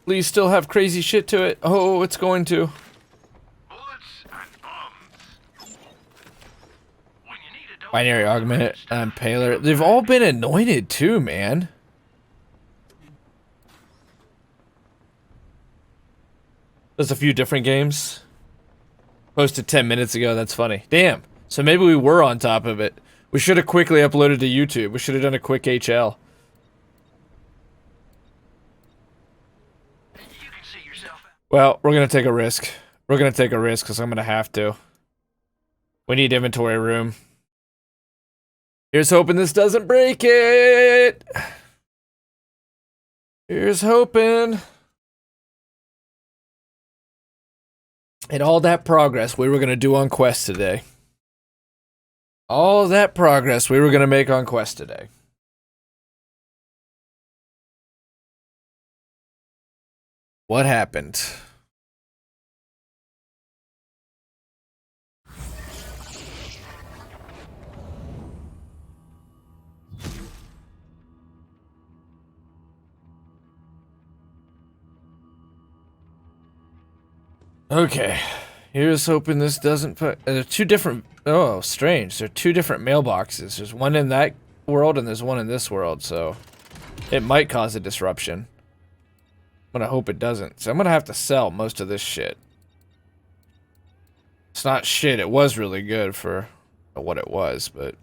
Please still have crazy shit to it. Oh, it's going to. Binary augment and paler. They've all been anointed too, man. There's a few different games. Posted 10 minutes ago, that's funny. Damn. So maybe we were on top of it. We should have quickly uploaded to YouTube. We should have done a quick HL. Well, we're gonna take a risk. We're gonna take a risk because I'm gonna have to. We need inventory room. Here's hoping this doesn't break it. Here's hoping. And all that progress we were gonna do on Quest today. All that progress we were gonna make on Quest today. What happened? Okay, here's hoping this doesn't put. There are two different. Oh, strange. There are two different mailboxes. There's one in that world and there's one in this world, so it might cause a disruption. I'm gonna hope it doesn't. So I'm gonna have to sell most of this shit. It's not shit. It was really good for what it was, but.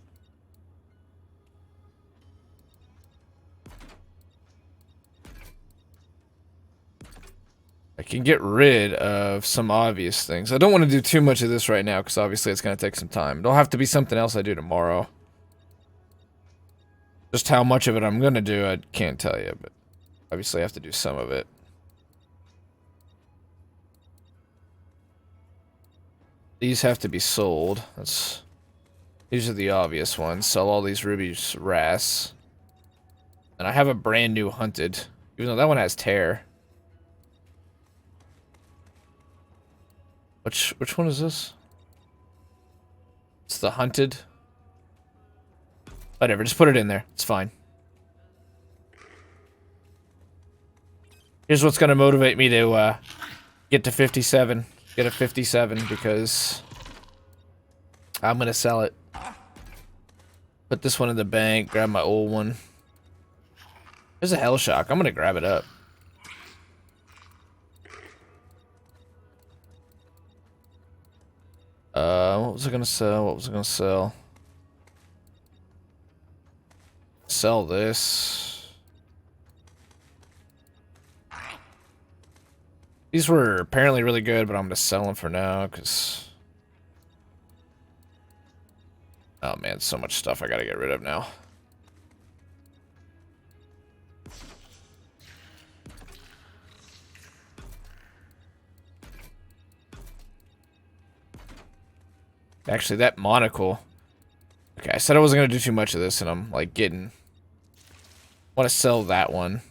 I can get rid of some obvious things. I don't want to do too much of this right now because obviously it's going to take some time. It'll have to be something else I do tomorrow. Just how much of it I'm going to do, I can't tell you, but obviously I have to do some of it. These have to be sold. These are the obvious ones. Sell all these rubies ras. And I have a brand new hunted, even though that one has tear. Which one is this? It's the hunted. Whatever, just put it in there. It's fine. Here's what's gonna motivate me to get to 57. Get a 57 because I'm gonna sell it. Put this one in the bank, grab my old one. There's a hell shock. I'm gonna grab it up. What was I gonna sell? What was I gonna sell? Sell this. These were apparently really good, but I'm gonna sell them for now, because... Oh man, so much stuff I gotta get rid of now. Actually, that monocle. Okay, I said I wasn't going to do too much of this, and I'm, like, getting... I want to sell that one.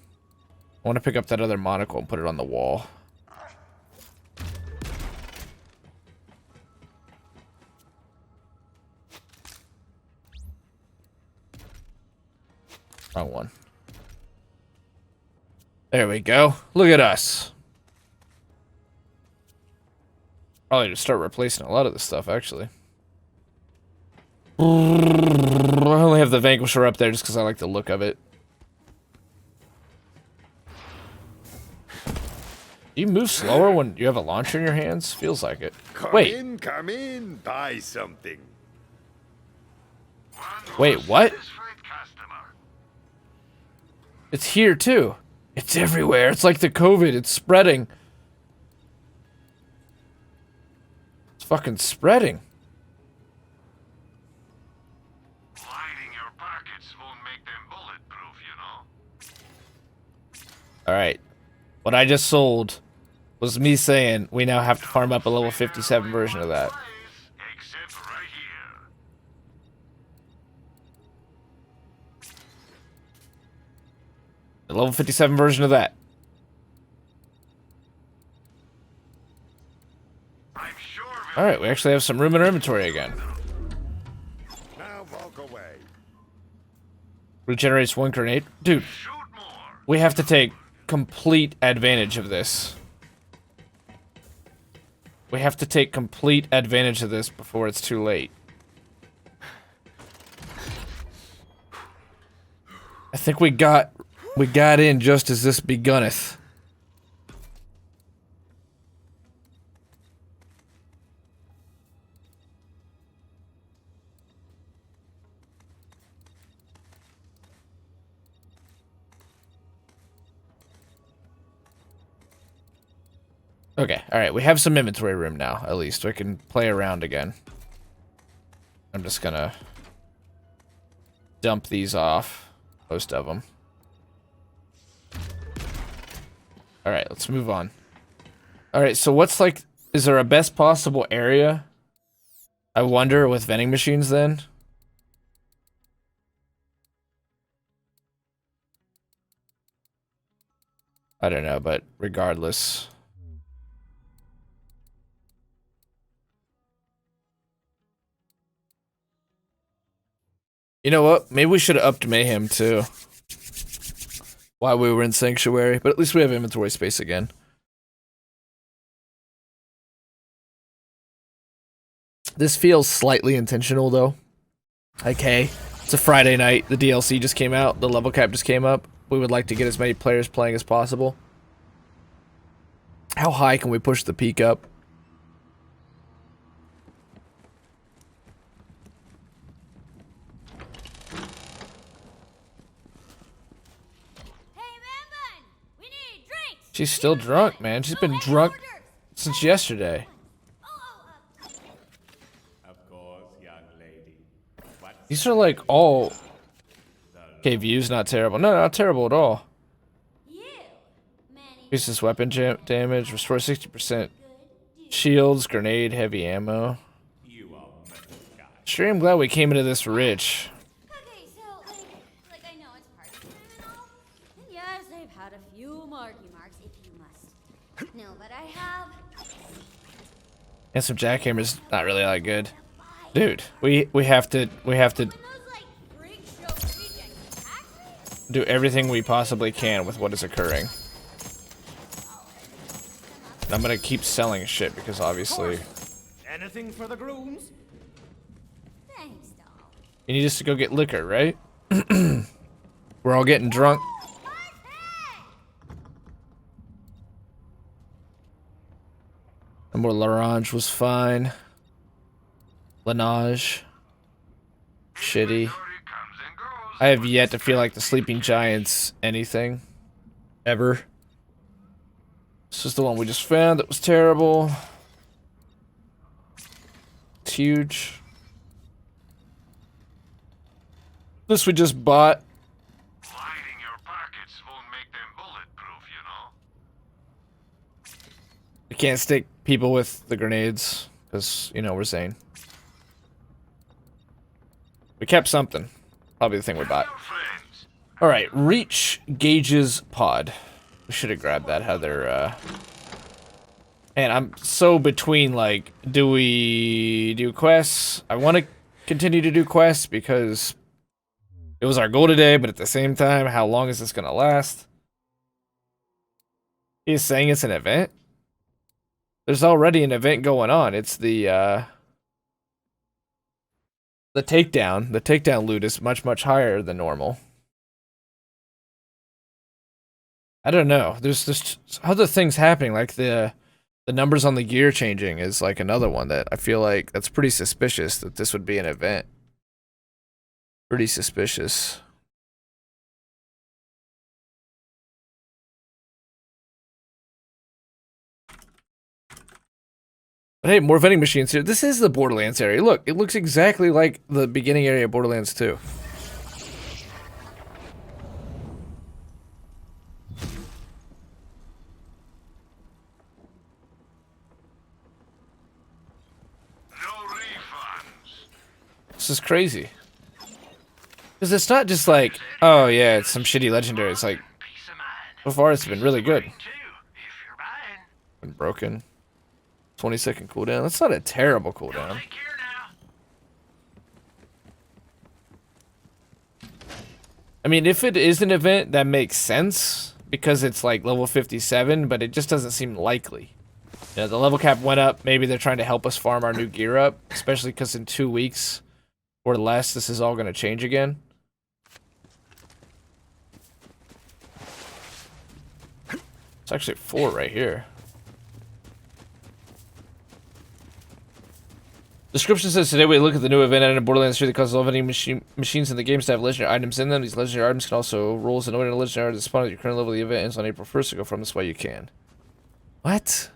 I want to pick up that other monocle and put it on the wall. Wrong one. There we go. Look at us. Probably just start replacing a lot of this stuff, actually. I only have the Vanquisher up there just because I like the look of it. Do you move slower when you have a launcher in your hands? Feels like it. Wait. Come in, buy something. Wait, what? It's here too. It's everywhere. It's like the COVID. It's spreading. It's fucking spreading. Alright. What I just sold was me saying we now have to farm up a level 57 version of that. The level 57 version of that. Alright, we actually have some room in our inventory again. Now walk away. Regenerates one grenade. Dude, we have to take complete advantage of this. We have to take complete advantage of this before it's too late. I think we got in just as this begunneth. Okay, alright, we have some inventory room now, at least. We can play around again. I'm just gonna dump these off. Most of them. Alright, let's move on. Alright, so what's like... Is there a best possible area? I wonder with vending machines then? I don't know, but regardless... You know what? Maybe we should have upped Mayhem too. While we were in Sanctuary, but at least we have inventory space again. This feels slightly intentional though. Like, hey, it's a Friday night, the DLC just came out, the level cap just came up. We would like to get as many players playing as possible. How high can we push the peak up? She's still drunk, man. She's been drunk since yesterday. Of course, young lady. These are like all... Okay, views not terrible. No, not terrible at all. Increases weapon damage, restore 60% shields, grenade, heavy ammo. Sure, I'm glad we came into this rich. Okay, so, like I know it's party time and all. And yes, I've had a few marky marks, if you must. No, but I have... And some jackhammer's not really that good. Dude, we have to do everything we possibly can with what is occurring. And I'm gonna keep selling shit because obviously Anything for the grooms? Thanks, doll. you need us to go get liquor, right? We're all getting drunk. And more Larange was fine. Laneige. Shitty. I have yet to feel like the Sleeping Giants anything. Ever. This is the one we just found that was terrible. It's huge. This we just bought. Lining your pockets won't make them bulletproof, you know. We can't stick people with the grenades, because, you know, we're Zane. We kept something. Probably the thing we bought. Alright, reach Gage's pod. We should have grabbed that, Heather. And I'm so between, like, do we do quests? I want to continue to do quests because it was our goal today, but at the same time, how long is this going to last? He's saying it's an event? There's already an event going on. It's the takedown. The takedown loot is much, much higher than normal. I don't know. There's other things happening, like the numbers on the gear changing is like another one that I feel like that's pretty suspicious that this would be an event. Pretty suspicious. But hey, more vending machines here. This is the Borderlands area. Look, it looks exactly like the beginning area of Borderlands 2. This is crazy. Because it's not just like, oh yeah, it's some shitty legendary. It's like, so far it's been really good. Been broken. 20-second cooldown. That's not a terrible cooldown. I mean, if it is an event, that makes sense. because it's like level 57, but it just doesn't seem likely. You know, the level cap went up. Maybe they're trying to help us farm our new gear up, especially because in 2 weeks or less, this is all going to change again. It's actually 4 right here. Description says, today we look at the new event added in Borderlands 3 that causes all vending machines in the games to have legendary items in them. These legendary items can also roll as an ordinary legendary item that spawn at your current level. The event ends on April 1st, so go from this way you can. What?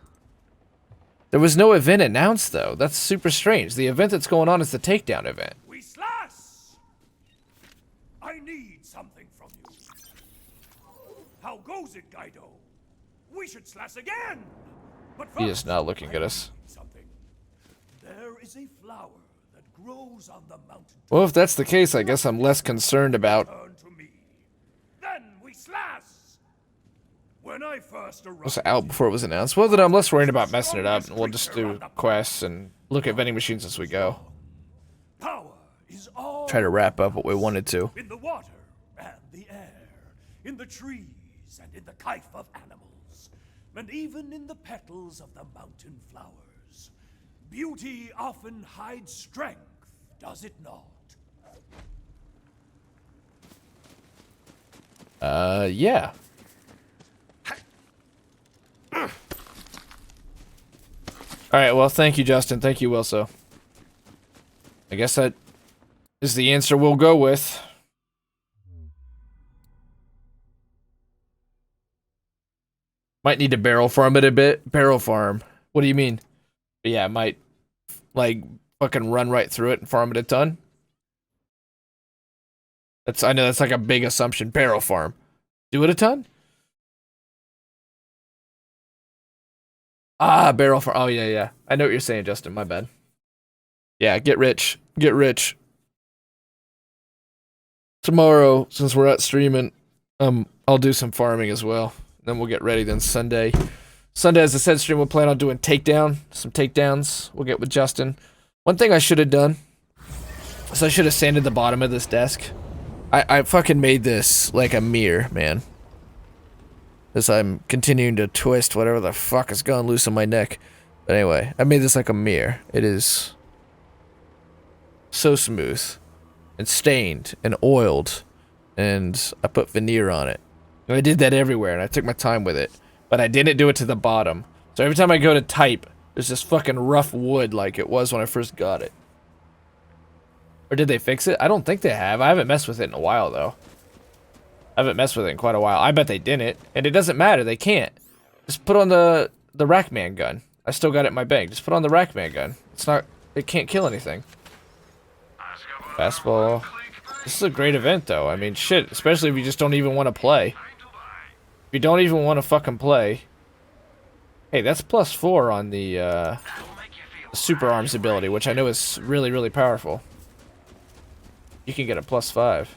There was no event announced, though. That's super strange. The event that's going on is the takedown event. We slash! I need something from you. How goes it, Guido? We should slash again! But He is first, not looking at us. something. There is a flower that grows on the mountain. Well, if that's the case, I guess I'm less concerned about... Turn to me. Then we slash! When I first arrived, was out before it was announced. Well, then I'm less worried about messing it up, and we'll just do quests and look at vending machines as we go. power is all Try to wrap up what we wanted to. in the water and the air, in the trees and in the kife of animals, and even in the petals of the mountain flowers. Beauty often hides strength, does it not? Yeah. Alright, well, thank you, Justin. Thank you, Wilso. I guess that is the answer we'll go with. Might need to barrel farm it a bit. Barrel farm. What do you mean? But yeah, might, like, fucking run right through it and farm it a ton. I know that's like a big assumption. Barrel farm. Do it a ton? Ah, barrel farm. Oh, yeah, yeah. I know what you're saying, Justin. My bad. Yeah, get rich. Get rich. Tomorrow, since we're out streaming, I'll do some farming as well. Then we'll get ready. Then Sunday, as I said, stream we'll plan on doing some takedowns. We'll get with Justin. One thing I should have done is I should have sanded the bottom of this desk. I fucking made this like a mirror, man. As I'm continuing to twist whatever the fuck has gone loose on my neck. But anyway, I made this like a mirror. It is so smooth and stained and oiled, and I put veneer on it. And I did that everywhere, and I took my time with it. But I didn't do it to the bottom. So every time I go to type, there's this fucking rough wood like it was when I first got it. Or did they fix it? I don't think they have. I haven't messed with it in a while, though. I haven't messed with it in quite a while. I bet they didn't. And it doesn't matter. They can't. Just put on the Rackman gun. I still got it in my bag. Just put on the Rackman gun. It's not... It can't kill anything. Fastball. This is a great event, though. I mean, shit. Especially if you just don't even want to play. If you don't even want to fucking play. Hey, that's +4 on the Super Arms ability, which I know is really, really powerful. You can get a +5.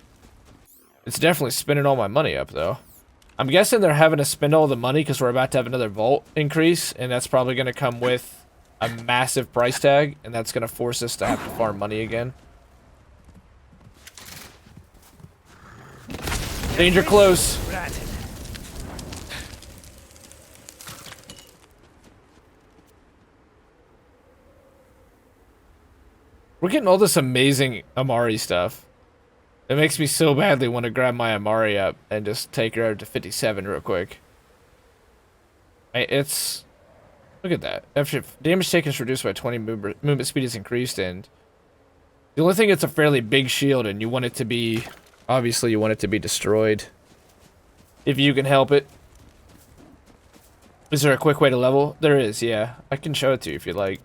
It's definitely spending all my money up, though. I'm guessing they're having to spend all the money because we're about to have another vault increase, and that's probably going to come with a massive price tag, and that's going to force us to have to farm money again. Danger close. We're getting all this amazing Amari stuff. It makes me so badly want to grab my Amari up and just take her out to 57 real quick. It's... Look at that. After damage taken is reduced by 20, movement speed is increased, and... The only thing, it's a fairly big shield, and you want it to be... Obviously, you want it to be destroyed. If you can help it. Is there a quick way to level? There is, yeah. I can show it to you if you'd like.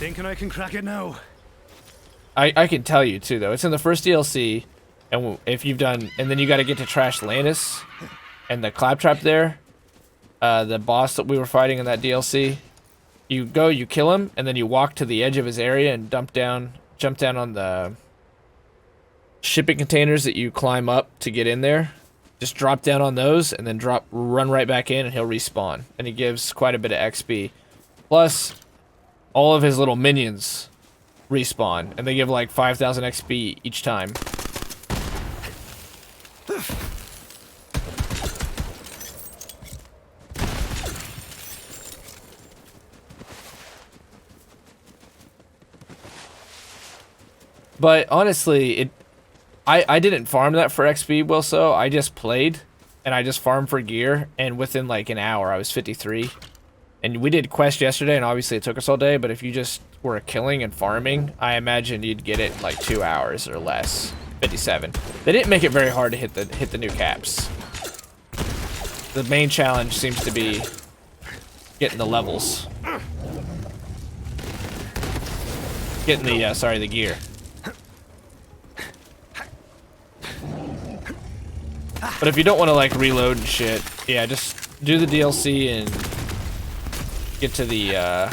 Thinking I can crack it now. I can tell you too, though. It's in the first DLC, and if you've done, and then you got to get to Trash Lannis, and the claptrap there, the boss that we were fighting in that DLC. You go, you kill him, and then you walk to the edge of his area and jump down on the shipping containers that you climb up to get in there. Just drop down on those, and then run right back in, and he'll respawn, and he gives quite a bit of XP. Plus, all of his little minions respawn, and they give like 5,000 XP each time. But honestly, I didn't farm that for XP, Wilso. I just played, and I just farmed for gear, and within like an hour, I was 53. And we did quest yesterday, and obviously it took us all day, but if you just were killing and farming, I imagine you'd get it in like 2 hours or less. 57. They didn't make it very hard to hit the new caps. The main challenge seems to be getting the levels. Getting the, sorry, the gear. But if you don't want to like reload and shit, yeah, just do the DLC and get to the,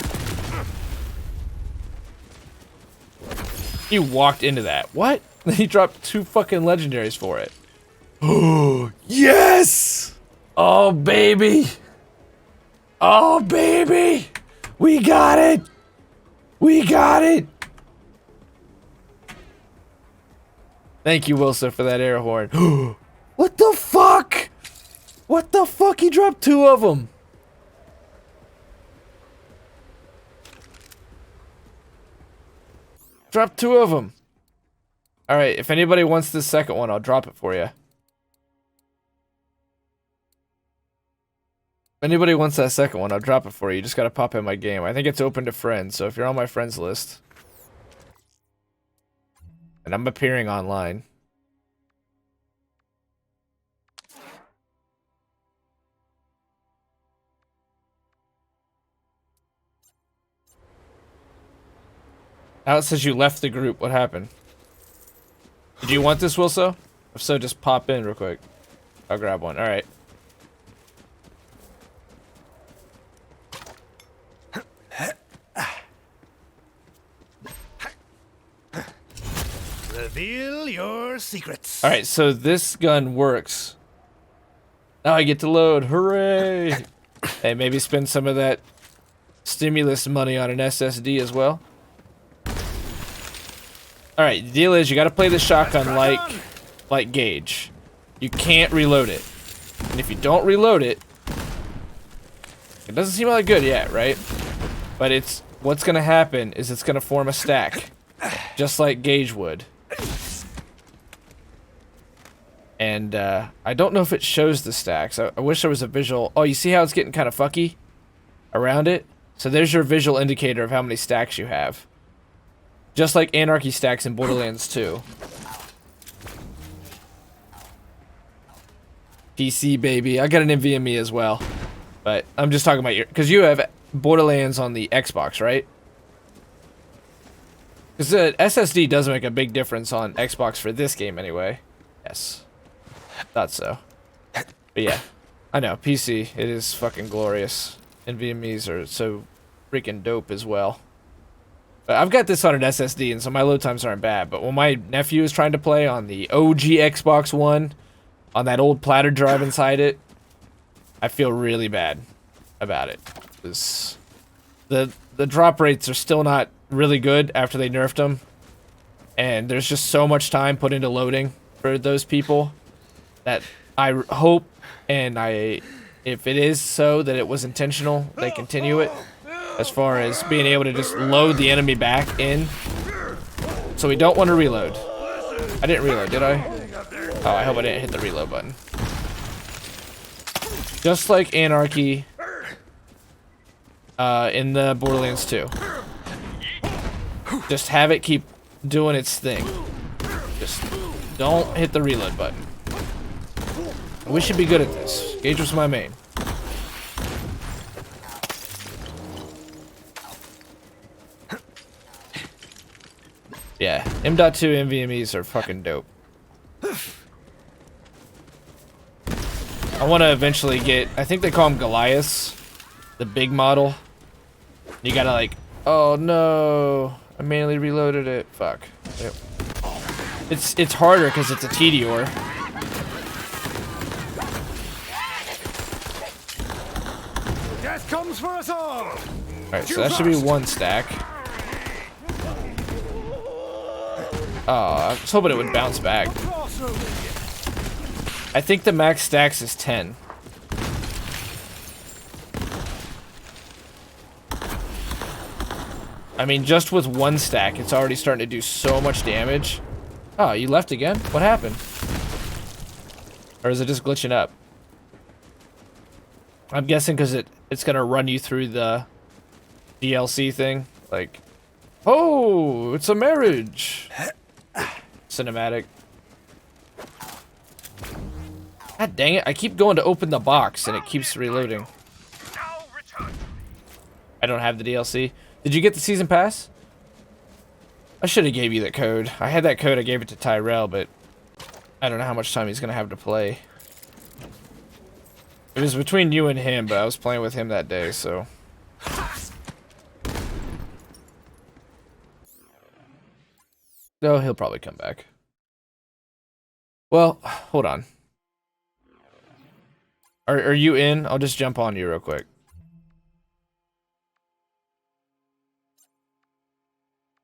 He walked into that. What? He dropped 2 fucking legendaries for it. Oh, yes! Oh, baby! Oh, baby! We got it! We got it! Thank you, Wilson, for that air horn. What the fuck? What the fuck? He dropped 2 of them. Dropped 2 of them. Alright, if anybody wants this second one, I'll drop it for you. If anybody wants that second one, I'll drop it for you. You just gotta pop in my game. I think it's open to friends, so if you're on my friends list. And I'm appearing online. Now it says you left the group. What happened? Did you want this, Wilso? If so, just pop in real quick. I'll grab one. Alright. Reveal your secrets. Alright, so this gun works. Now I get to load. Hooray! Hey, maybe spend some of that stimulus money on an SSD as well. Alright, the deal is you gotta play the shotgun like Gage. You can't reload it. And if you don't reload it, it doesn't seem like good yet, right? But it's what's gonna happen is it's gonna form a stack. Just like Gage would. And I don't know if it shows the stacks. I wish there was a visual. Oh, you see how it's getting kind of fucky around it? So there's your visual indicator of how many stacks you have. Just like Anarchy stacks in Borderlands 2. PC, baby. I got an NVMe as well. But I'm just talking about your... Because you have Borderlands on the Xbox, right? Because the SSD does make a big difference on Xbox for this game anyway. Yes. Thought so. But yeah. I know, PC. It is fucking glorious. NVMEs are so freaking dope as well. But I've got this on an SSD, and so my load times aren't bad. But when my nephew is trying to play on the OG Xbox One, on that old platter drive inside it, I feel really bad about it. The drop rates are still not really good after they nerfed them. And there's just so much time put into loading for those people that I hope, and if it is so that it was intentional, they continue it. As far as being able to just load the enemy back in. So we don't want to reload. I didn't reload, did I? Oh, I hope I didn't hit the reload button. Just like Anarchy in the Borderlands 2. Just have it keep doing its thing. Just don't hit the reload button. We should be good at this. Gage was my main. Yeah, M.2 NVMEs are fucking dope. I want to eventually get, I think they call them Goliaths, the big model. You gotta like, oh no, I manually reloaded it. Fuck. Yep. It's harder because it's a Tediore. Death comes for us all. All right, so that should be 1 stack. Oh, I was hoping it would bounce back. I think the max stacks is 10. I mean, just with one stack, it's already starting to do so much damage. Oh, you left again? What happened? Or is it just glitching up? I'm guessing because it's gonna run you through the DLC thing. Like, oh, it's a marriage. Cinematic. God dang it, I keep going to open the box and it keeps reloading. I don't have the DLC. Did you get the season pass? I should have gave you that code. I had that code, I gave it to Tyrell, but I don't know how much time he's gonna have to play. It was between you and him, but I was playing with him that day, so. No, he'll probably come back. Well, hold on. Are you in? I'll just jump on you real quick.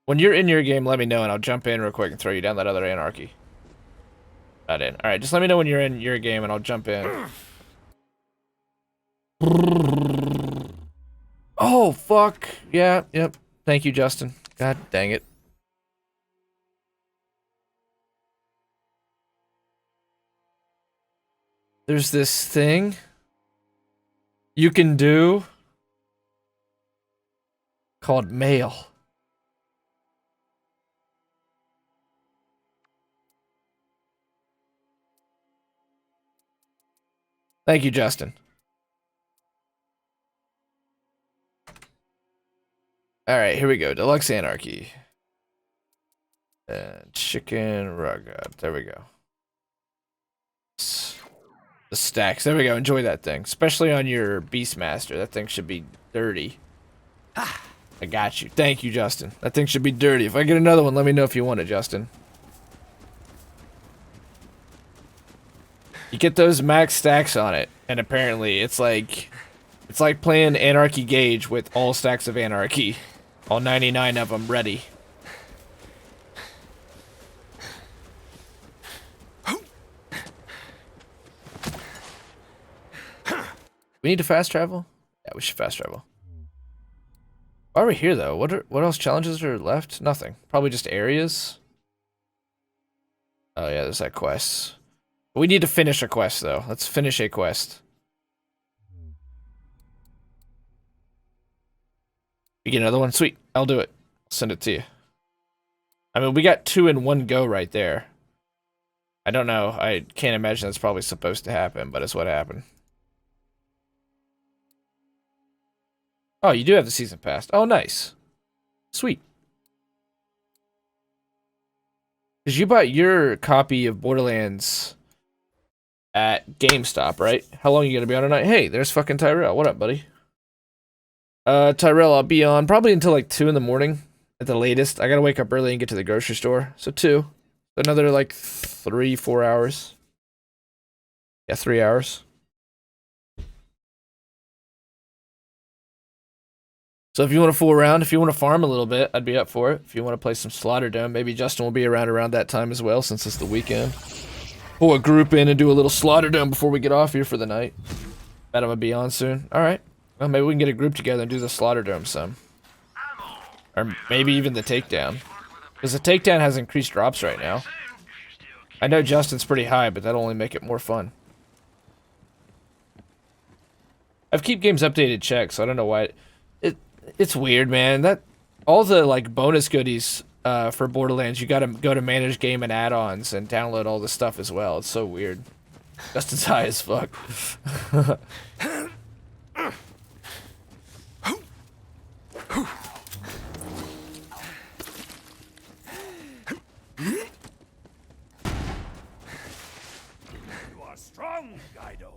When you're in your game, let me know, and I'll jump in real quick and throw you down that other anarchy. Not in. Alright, just let me know when you're in your game, and I'll jump in. Oh, fuck. Yeah, yep. Thank you, Justin. God dang it. There's this thing you can do called mail. Thank you, Justin. Alright, here we go. Deluxe Anarchy. Chicken Raga. There we go. The stacks. There we go. Enjoy that thing. Especially on your Beastmaster. That thing should be dirty. I got you. Thank you, Justin. That thing should be dirty. If I get another one, let me know if you want it, Justin. You get those max stacks on it, and apparently it's like playing Anarchy Gauge with all stacks of Anarchy. All 99 of them ready. We need to fast travel? Yeah, we should fast travel. Why are we here though? What else challenges are left? Nothing. Probably just areas. Oh yeah, there's that quest. We need to finish a quest though. Let's finish a quest. You get another one? Sweet. I'll do it. I'll send it to you. I mean, we got 2 in one go right there. I don't know. I can't imagine that's probably supposed to happen, but it's what happened. Oh, you do have the season pass. Oh, nice. Sweet. Because you bought your copy of Borderlands at GameStop, right? How long are you going to be on tonight? Hey, there's fucking Tyrell. What up, buddy? Tyrell, I'll be on probably until like 2 in the morning at the latest. I gotta wake up early and get to the grocery store. So 2. Another like 3-4 hours. Yeah, 3 hours. So if you want to fool around, if you want to farm a little bit, I'd be up for it. If you want to play some Slaughter Dome, maybe Justin will be around that time as well, since it's the weekend. Pull a group in and do a little Slaughter Dome before we get off here for the night. Bet I'm gonna be on soon. Alright. Well, maybe we can get a group together and do the Slaughter Dome some. Or maybe even the Takedown. Because the Takedown has increased drops right now. I know Justin's pretty high, but that'll only make it more fun. I've Keep Games Updated checked, so I don't know why. It's weird, man. That all the like bonus goodies for Borderlands, you gotta go to Manage Game and Add-ons and download all the stuff as well. It's so weird. Justin's high as fuck. You are strong, Guido.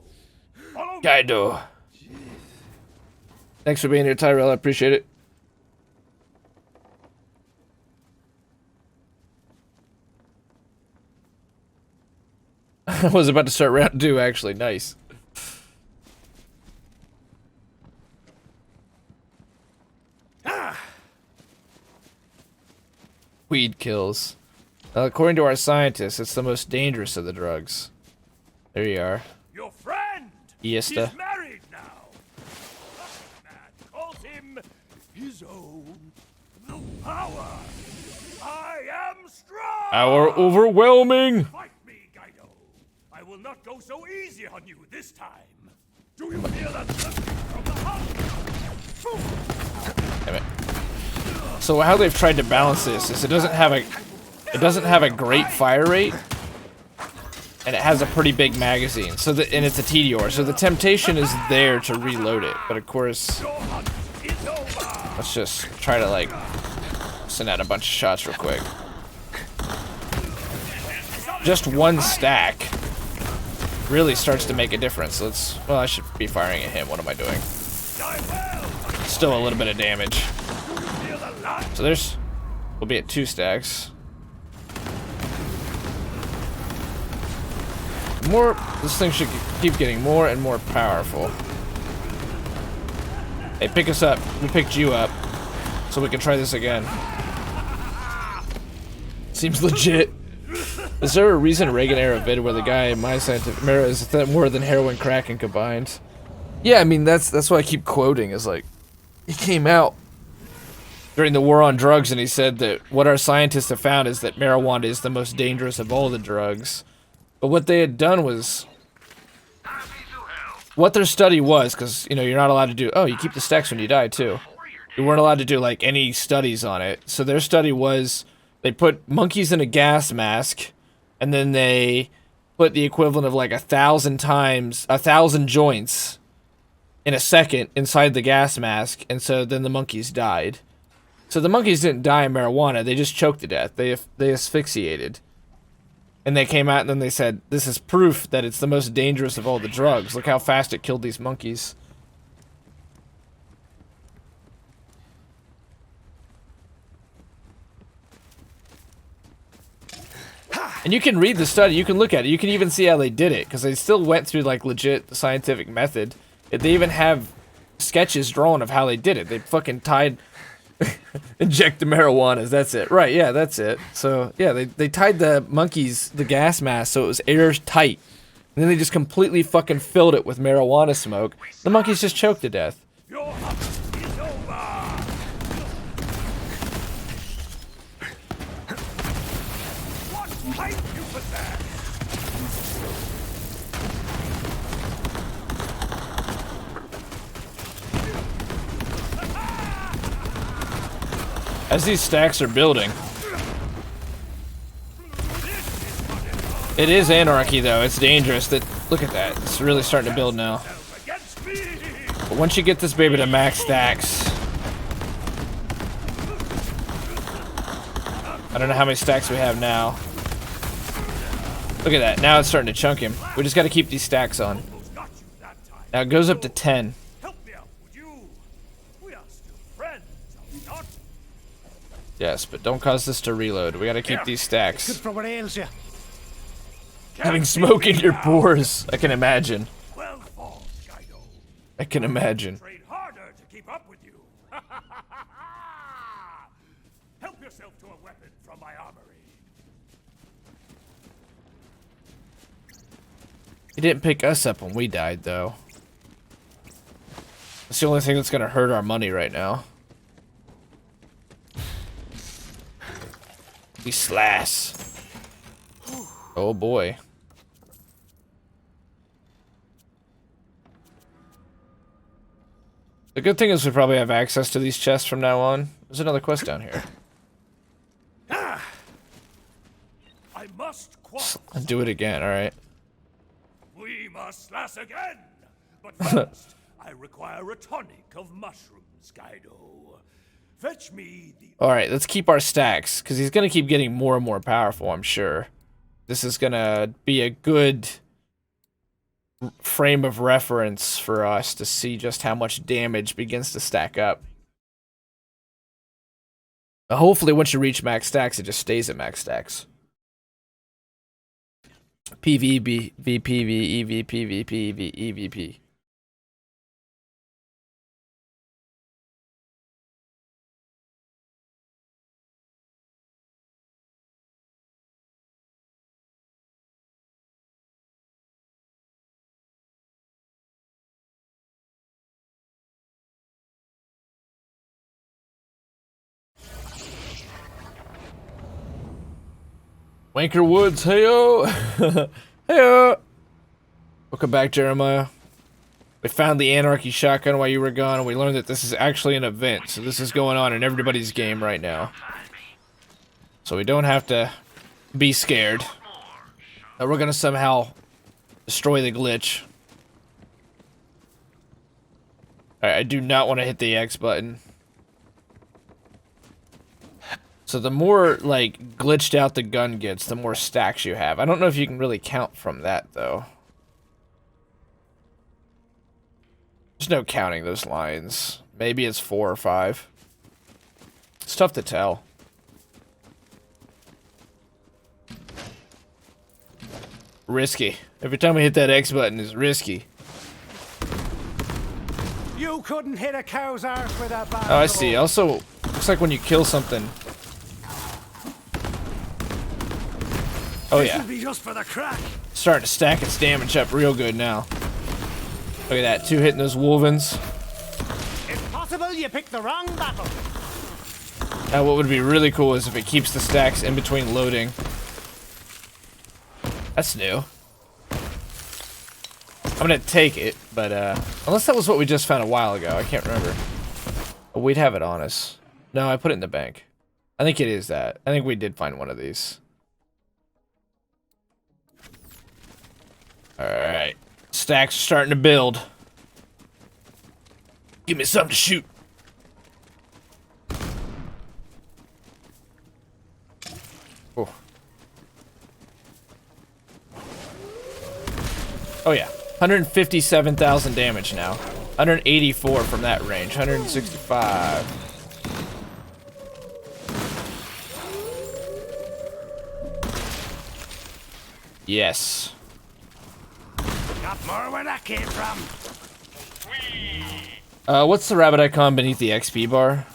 Follow me. Guido. Thanks for being here, Tyrell. I appreciate it. I was about to start round 2, actually. Nice. Weed kills. According to our scientists, it's the most dangerous of the drugs. There you are. Your friend. Yes, He's married now. Man calls him his own. The power. I am strong. Our overwhelming. Fight me, Kaido. I will not go so easy on you this time. Do you feel that lifting from the heart? Damn it. So how they've tried to balance this is it doesn't have a great fire rate, and it has a pretty big magazine. So and it's a Tediore, so the temptation is there to reload it. But of course, let's just try to like send out a bunch of shots real quick. Just one stack really starts to make a difference. Well, I should be firing at him. What am I doing? Still a little bit of damage. So we'll be at 2 stacks. This thing should keep getting more and more powerful. Hey, pick us up. We picked you up, so we can try this again. Seems legit. Is there a recent Reagan era vid where the guy in my scientific mirror is more than heroin, crack, and combined? Yeah, I mean that's what I keep quoting. Is like, he came out during the war on drugs, and he said that what our scientists have found is that marijuana is the most dangerous of all the drugs. But what they had done was, what their study was, because, you know, you're not allowed to do, oh, you keep the stacks when you die, too. You weren't allowed to do, like, any studies on it. So their study was, they put monkeys in a gas mask, and then they put the equivalent of, like, 1,000 joints in a second inside the gas mask, and so then the monkeys died. So the monkeys didn't die of marijuana, they just choked to death. They asphyxiated. And they came out and then they said, this is proof that it's the most dangerous of all the drugs. Look how fast it killed these monkeys. And you can read the study, you can look at it, you can even see how they did it, because they still went through like legit scientific method. They even have sketches drawn of how they did it. They fucking tied... Inject the marijuana, that's it. Right, yeah, that's it. So, yeah, they tied the monkeys, the gas mask, so it was airtight. And then they just completely fucking filled it with marijuana smoke. The monkeys just choked to death. Your hunt is over. What type you possess? As these stacks are building, it is anarchy though. It's dangerous. Look at that. It's really starting to build now. But once you get this baby to max stacks, I don't know how many stacks we have now. Look at that. Now it's starting to chunk him. We just got to keep these stacks on. Now it goes up to 10. Yes, but don't cause this to reload. We gotta keep these stacks. Having smoke in your pores, I can imagine. I can imagine. Trade harder to keep up with you. Help yourself to a weapon from my armory. He didn't pick us up when we died, though. That's the only thing that's gonna hurt our money right now. Slash. Oh boy. The good thing is we probably have access to these chests from now on. There's another quest down here. I must do it again, alright. We must slash again. But first, I require a tonic of mushrooms, Kaido. Fetch me the... Alright, let's keep our stacks, because he's going to keep getting more and more powerful, I'm sure. This is going to be a good frame of reference for us to see just how much damage begins to stack up. Hopefully, once you reach max stacks, it just stays at max stacks. PvP, VPV, EVP, VPV, EVP. Wanker Woods, heyo! Heyo! Welcome back, Jeremiah. We found the Anarchy shotgun while you were gone, and we learned that this is actually an event, so this is going on in everybody's game right now. So we don't have to be scared that we're gonna somehow destroy the glitch. Alright, I do not want to hit the X button. So the more, like, glitched out the gun gets, the more stacks you have. I don't know if you can really count from that, though. There's no counting those lines. Maybe it's 4 or 5. It's tough to tell. Risky. Every time we hit that X button is risky. You couldn't hit a cow's arse with a bat. Oh, I see. Also, looks like when you kill something. Oh yeah. This'll be just for the crack. Starting to stack its damage up real good now. Look at that, 2 hitting those wolvens. It's possible you picked the wrong battle. Now what would be really cool is if it keeps the stacks in between loading. That's new. I'm gonna take it, but unless that was what we just found a while ago, I can't remember. Oh, we'd have it on us. No, I put it in the bank. I think it is that. I think we did find one of these. Alright. Stacks are starting to build. Give me something to shoot. Oh. Oh yeah. 157,000 damage now. 184 from that range. 165. Yes. Got more where that came from. What's the rabbit icon beneath the XP bar?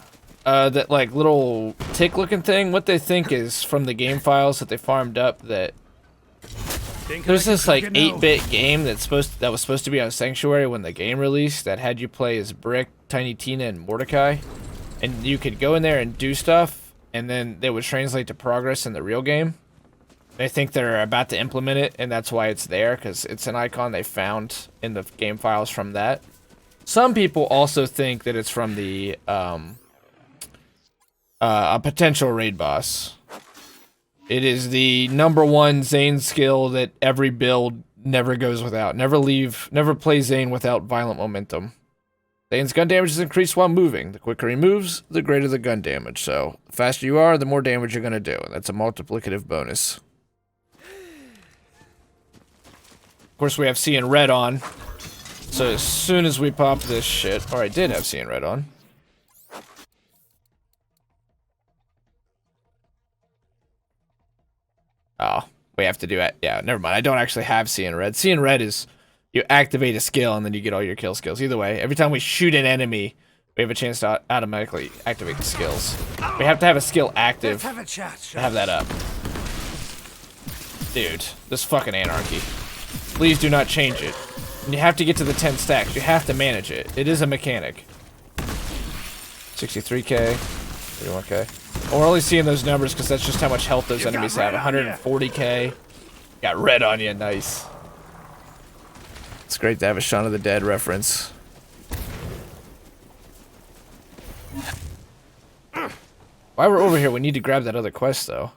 That like little tick looking thing? What they think is from the game files that they farmed up that there's this like 8-bit game that was supposed to be on Sanctuary when the game released that had you play as Brick, Tiny Tina, and Mordecai. And you could go in there and do stuff, and then they would translate to progress in the real game. They think they're about to implement it, and that's why it's there, because it's an icon they found in the game files from that. Some people also think that it's from the, a potential raid boss. It is the #1 Zane skill that every build never goes without. Never play Zane without violent momentum. Zane's gun damage is increased while moving. The quicker he moves, the greater the gun damage. So, the faster you are, the more damage you're going to do. And that's a multiplicative bonus. Of course, we have seeing red on. So as soon as we pop this shit... Or I did have seeing red on. Oh, we have to do it. Yeah, never mind. I don't actually have seeing red. Seeing red is you activate a skill and then you get all your kill skills. Either way, every time we shoot an enemy, we have a chance to automatically activate the skills. We have to have a skill active Let's have a chat, to have that up. Dude, this fucking anarchy. Please do not change it. You have to get to the 10 stacks. You have to manage it. It is a mechanic. 63k, 31k. Well, we're only seeing those numbers because that's just how much health those enemies have. 140k. Got red on you, nice. It's great to have a Shaun of the Dead reference. While we're over here, we need to grab that other quest, though.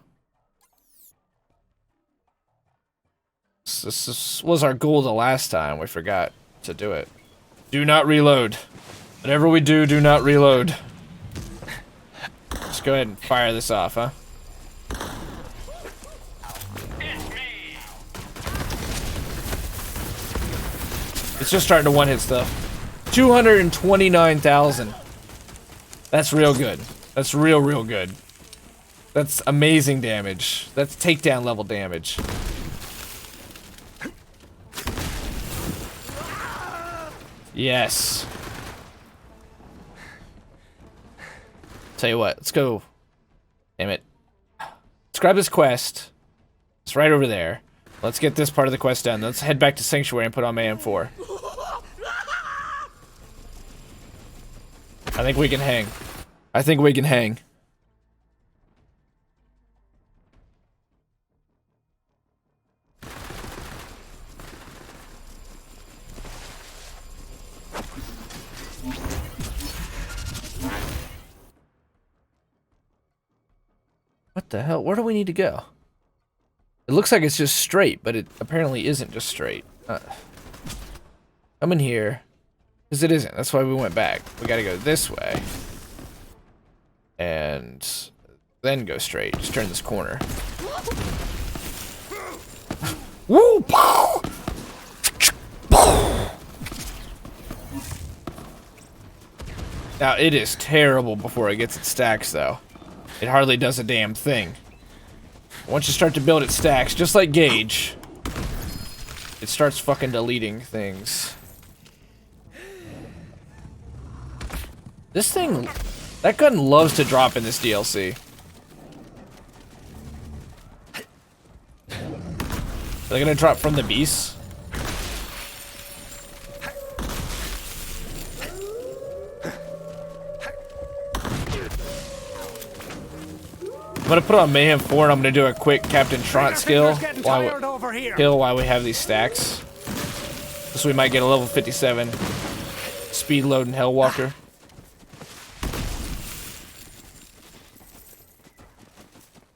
This was our goal the last time. We forgot to do it. Do not reload. Whatever we do, do not reload. Let's go ahead and fire this off, huh? It's just starting to one-hit stuff. 229,000. That's real good. That's real good. That's amazing damage. That's takedown level damage. Yes. Tell you what, let's go. Damn it. Let's grab this quest. It's right over there. Let's get this part of the quest done. Let's head back to Sanctuary and put on Mayhem 4. I think we can hang. I think we can hang. What the hell? Where do we need to go? It looks like it's just straight, but it apparently isn't just straight. Come in here. Because it isn't. That's why we went back. We gotta go this way. And then go straight. Just turn this corner. Woo! Pow! Now, it is terrible before it gets its stacks, though. It hardly does a damn thing. Once you start to build its stacks, just like Gage, it starts fucking deleting things. This thing, that gun loves to drop in this DLC. Are they gonna drop from the beast? I'm gonna put on Mayhem 4 and I'm gonna do a quick Captain Trot skill while we have these stacks. So we might get a level 57 speed loading Hellwalker.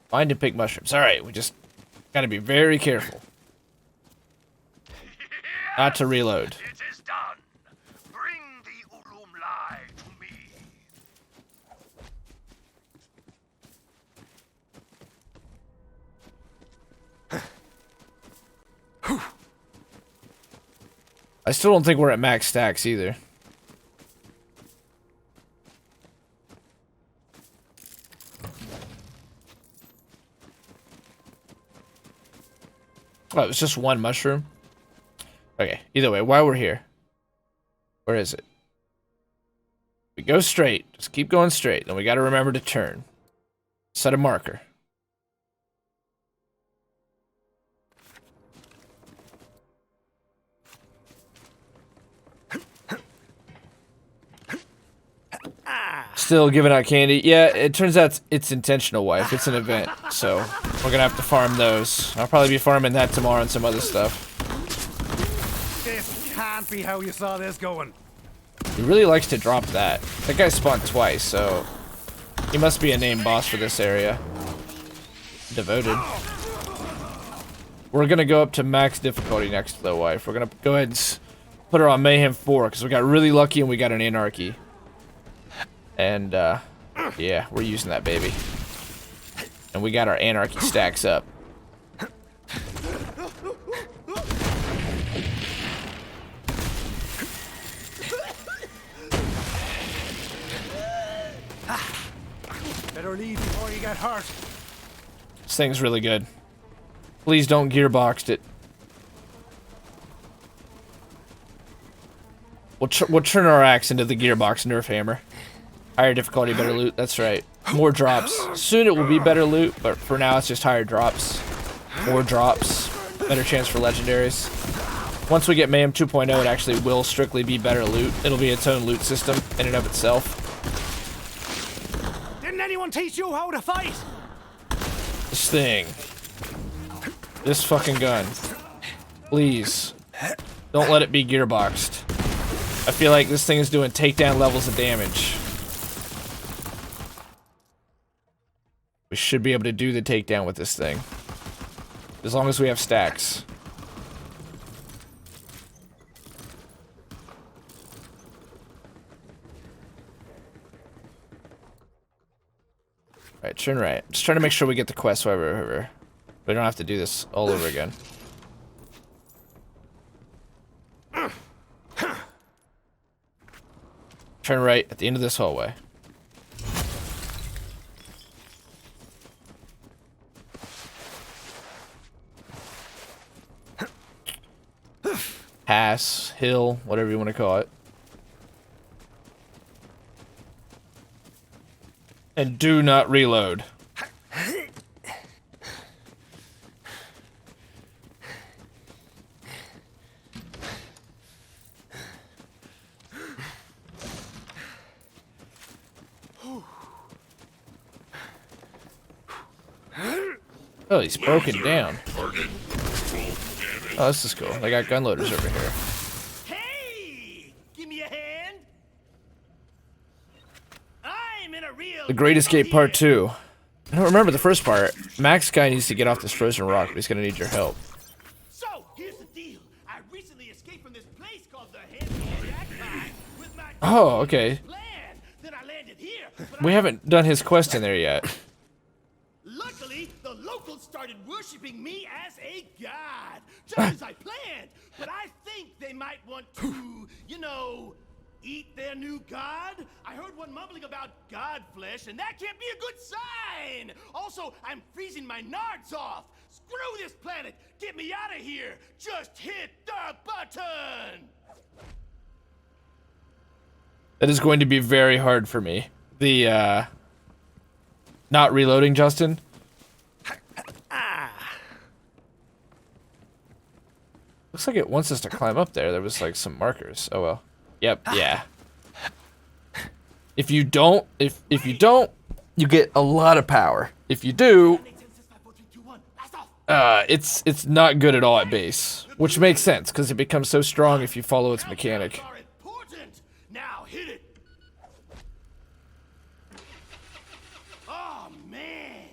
Find and pick mushrooms. Alright, we just gotta be very careful. Not to reload. It is done. Bring the Ulumlai to me. I still don't think we're at max stacks either. Oh, it was just one mushroom? Okay, either way, while we're here. Where is it? We go straight. Just keep going straight. Then we gotta remember to turn. Set a marker. Still giving out candy. Yeah, it turns out it's intentional, wife. It's an event, so we're gonna have to farm those. I'll probably be farming that tomorrow and some other stuff. This can't be how you saw this going. He really likes to drop that. That guy spawned twice, so he must be a named boss for this area. Devoted. We're gonna go up to max difficulty next, though, wife. We're gonna go ahead and put her on Mayhem 4 because we got really lucky and we got an Anarchy. And, yeah, we're using that baby. And we got our Anarchy stacks up. Better leave before you get hurt. This thing's really good. Please don't gearbox it. We'll turn our axe into the gearbox nerf hammer. Higher difficulty, better loot. That's right. More drops. Soon it will be better loot, but for now it's just higher drops. More drops. Better chance for legendaries. Once we get Mayhem 2.0, it actually will strictly be better loot. It'll be its own loot system in and of itself. Didn't anyone teach you how to fight? This thing. This fucking gun. Please. Don't let it be gearboxed. I feel like this thing is doing takedown levels of damage. We should be able to do the takedown with this thing. As long as we have stacks. Alright, turn right. Just trying to make sure we get the quest while we're over. We don't have to do this all over again. Turn right at the end of this hallway. Pass, hill, whatever you want to call it. And do not reload. Oh, he's broken down. Oh, this is cool. They got gun loaders over here. Hey! Give me a hand. I'm in a real The Great Escape Part 2. I don't remember the first part. Max guy needs to get off this frozen rock, but he's gonna need your help. So, here's the deal. I recently escaped from this place called the Jackpot with my Oh, okay. plan. Then I landed here. But We haven't done his quest in there yet. luckily, the locals started worshiping me as a god, just as I planned. But I think they might want to, you know, eat their new god. I heard one mumbling about god flesh, and that can't be a good sign. Also, I'm freezing my nards off. Screw this planet. Get me out of here. Just hit the button. That is going to be very hard for me. The, not reloading, Justin. Looks like it wants us to climb up there. There was like some markers. Oh well. Yep, yeah. If you don't, if you don't, you get a lot of power. If you do, it's not good at all at base. Which makes sense, because it becomes so strong if you follow its mechanic. Now hit it. Oh man,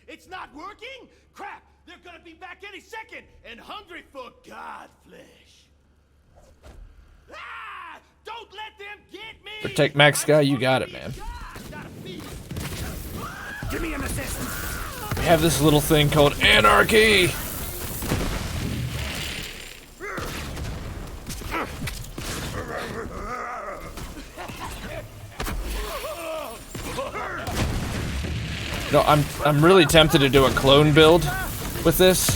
it's not working? Crap, they're gonna be back any second and hungry for god flesh. Ah! Don't let them get me! Protect Max guy, you got it, man. Give me an assist. We have this little thing called anarchy. No, I'm really tempted to do a clone build with this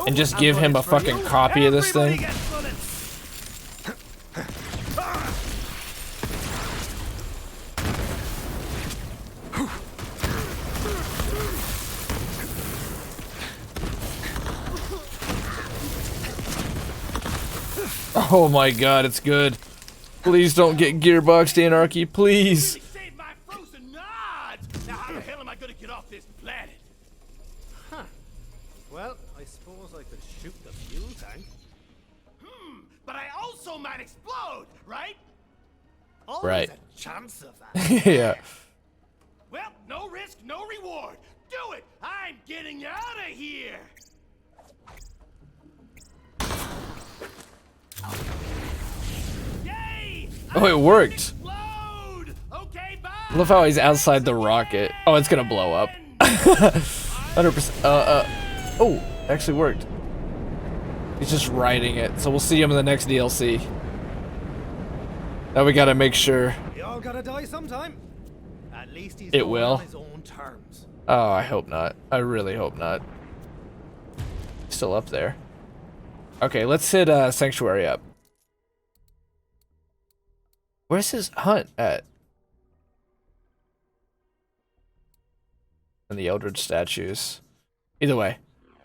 and just give him a fucking copy of this thing. Oh my god, it's good. Please don't get gearboxed anarchy, please. Save my frozen nods. Now how the hell am I gonna get off this planet? Huh. Well, I suppose I could shoot the fuel tank. But I also might explode, right? Always Right. a chance of that. Yeah. Well, no risk, no reward. Do it! I'm getting out of here! Yay! Oh, it worked. Explode! Okay, bye! I love how he's outside the rocket. Oh, it's gonna blow up. 100%. Oh, actually worked. He's just riding it, so we'll see him in the next DLC. Now we gotta make sure. You all gotta die sometime. At least he's It going will. on his own terms. Oh, I hope not. I really hope not. Still up there. Okay, let's hit Sanctuary up. Where's his hunt at? And the Eldritch statues. Either way,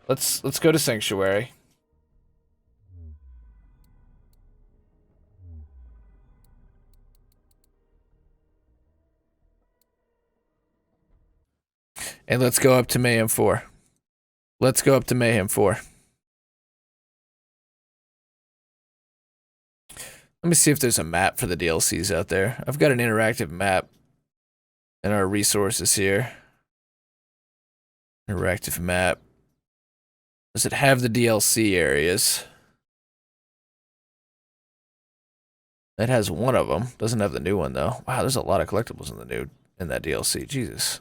let's go to Sanctuary. And let's go up to Mayhem 4. Let's go up to Mayhem 4. Let me see if there's a map for the DLCs out there. I've got an interactive map in our resources here. Interactive map. Does it have the DLC areas? It has one of them. Doesn't have the new one though. Wow, there's a lot of collectibles in that DLC. Jesus.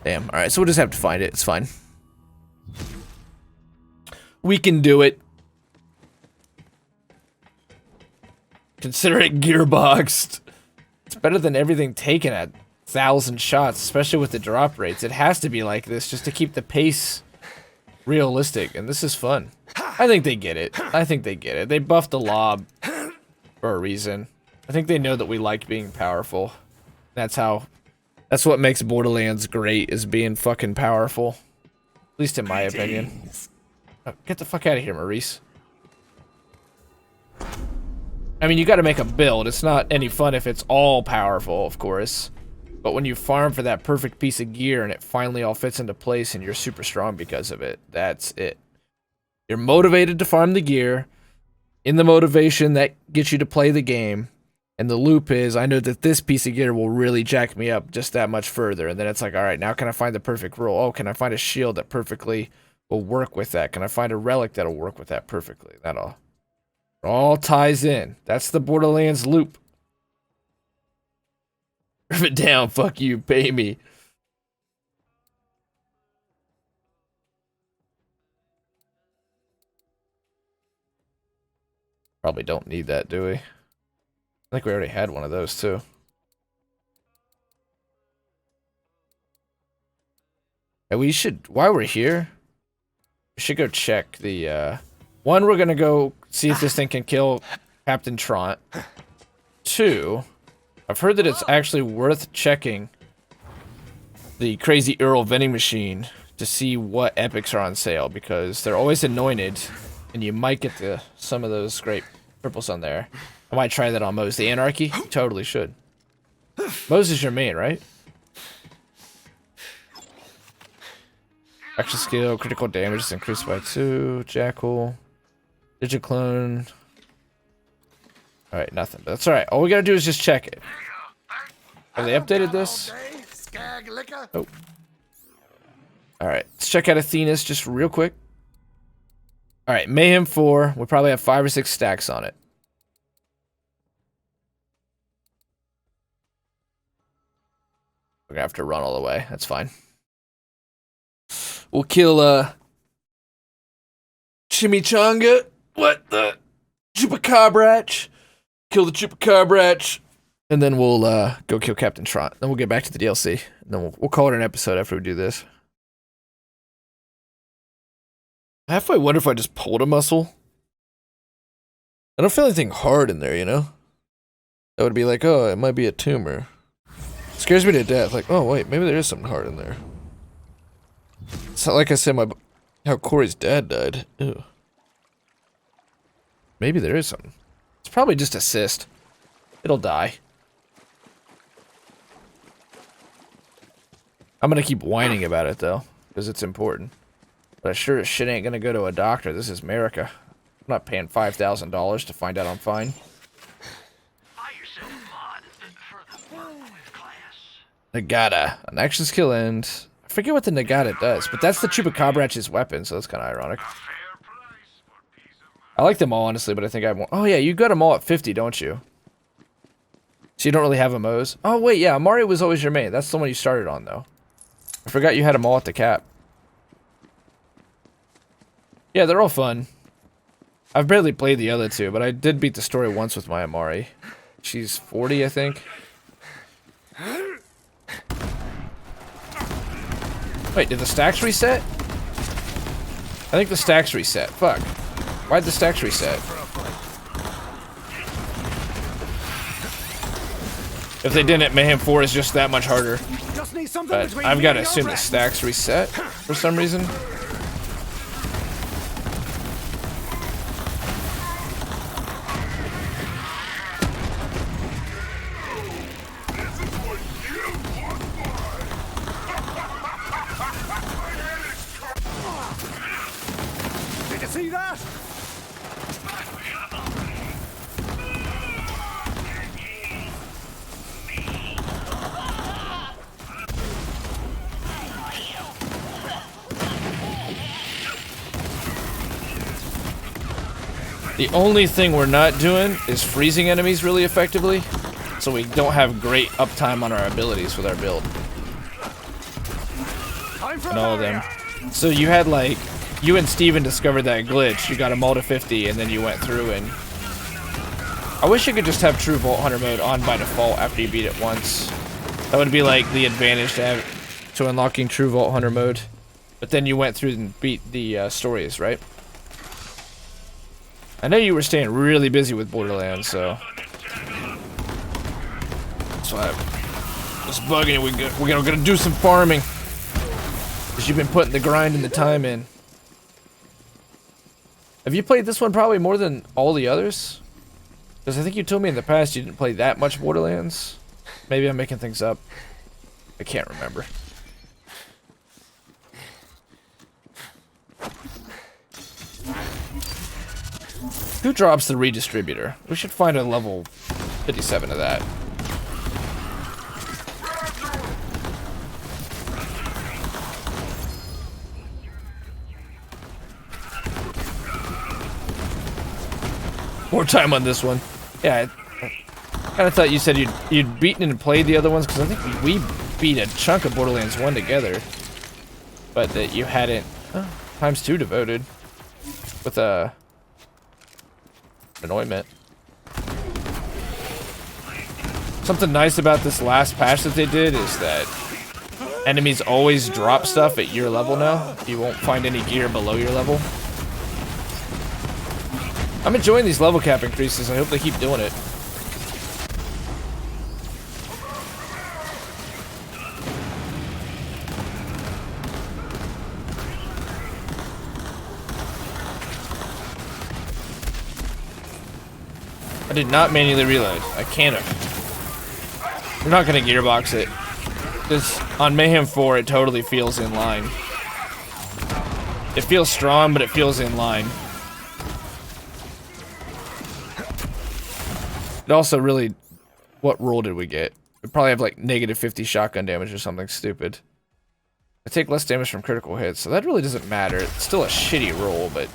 Damn. All right, so we'll just have to find it. It's fine. We can do it. Consider it gearboxed. It's better than everything taken at 1,000 shots, especially with the drop rates. It has to be like this just to keep the pace realistic, and this is fun. I think they get it. I think they get it. They buffed the lob for a reason. I think they know that we like being powerful. That's what makes Borderlands great, is being fucking powerful. At least in my opinion. Oh, get the fuck out of here, Maurice. I mean, you gotta make a build. It's not any fun if it's all powerful, of course. But when you farm for that perfect piece of gear and it finally all fits into place and you're super strong because of it, that's it. You're motivated to farm the gear, in the motivation that gets you to play the game, And the loop is, I know that this piece of gear will really jack me up just that much further. And then it's like, all right, now can I find the perfect roll? Oh, can I find a shield that perfectly will work with that? Can I find a relic that'll work with that perfectly? That all ties in. That's the Borderlands loop. Rip it down, fuck you, pay me. Probably don't need that, do we? I think we already had one of those, too. And we should, while we're here, we should go check the, one, we're gonna go see if this thing can kill Captain Trant. Two, I've heard that it's actually worth checking the Crazy Earl vending machine to see what epics are on sale, because they're always anointed, and you might get some of those great purples on there. I might try that on Mose. The Anarchy? You totally should. Mose is your main, right? Extra skill, critical damage is increased by 2. Jackal. Digiclone. Alright, nothing. That's alright. All we gotta do is just check it. Have they updated this? Oh. Alright, let's check out Athena's just real quick. Alright, Mayhem 4. We probably have 5 or 6 stacks on it. We're gonna have to run all the way. That's fine. We'll kill, Chimichanga. What the? Chupacabratch. Kill the Chupacabratch. And then we'll, go kill Captain Trant. Then we'll get back to the DLC. And then we'll call it an episode after we do this. I halfway wonder if I just pulled a muscle. I don't feel anything hard in there, you know? That would be like, oh, it might be a tumor. It scares me to death. Like, oh, wait, maybe there is something hard in there. It's not like I said how Corey's dad died. Ew. Maybe there is something. It's probably just a cyst. It'll die. I'm gonna keep whining about it, though, because it's important. But I sure as shit ain't gonna go to a doctor. This is America. I'm not paying $5,000 to find out I'm fine. Nagata. An action skill end. I forget what the Nagata does, but that's the Chupacabratch's weapon, so that's kind of ironic. I like them all, honestly, but I think I have more. Oh, yeah, you got them all at 50, don't you? So you don't really have a Mose? Oh, wait, yeah, Mario was always your main. That's the one you started on, though. I forgot you had them all at the cap. Yeah, they're all fun. I've barely played the other two, but I did beat the story once with my Amari. She's 40, I think. Wait, did the stacks reset? I think the stacks reset. Fuck. Why'd the stacks reset? If they didn't, Mayhem 4 is just that much harder. But I've got to assume the stacks reset for some reason. See that? The only thing we're not doing is freezing enemies really effectively, so we don't have great uptime on our abilities with our build. And all of them. So you had like, you and Steven discovered that glitch. You got them all to 50, and then you went through and... I wish you could just have True Vault Hunter mode on by default after you beat it once. That would be like the advantage to unlocking True Vault Hunter mode. But then you went through and beat the stories, right? I know you were staying really busy with Borderlands, so... That's why I'm just bugging you. We're gonna do some farming. Because you've been putting the grind and the time in. Have you played this one probably more than all the others? Because I think you told me in the past you didn't play that much Borderlands. Maybe I'm making things up. I can't remember. Who drops the redistributor? We should find a level 57 of that. More time on this one. Yeah, I kind of thought you said you'd beaten and played the other ones, because I think we beat a chunk of Borderlands 1 together. But that you hadn't... times 2 devoted. With a... anointment. Something nice about this last patch that they did is that enemies always drop stuff at your level now. You won't find any gear below your level. I'm enjoying these level cap increases. I hope they keep doing it. I did not manually reload. I can't have. We're not gonna gearbox it. This on Mayhem 4, it totally feels in line. It feels strong, but it feels in line. It also really, what roll did we get? We probably have like negative 50 shotgun damage or something stupid. I take less damage from critical hits, so that really doesn't matter. It's still a shitty roll, but...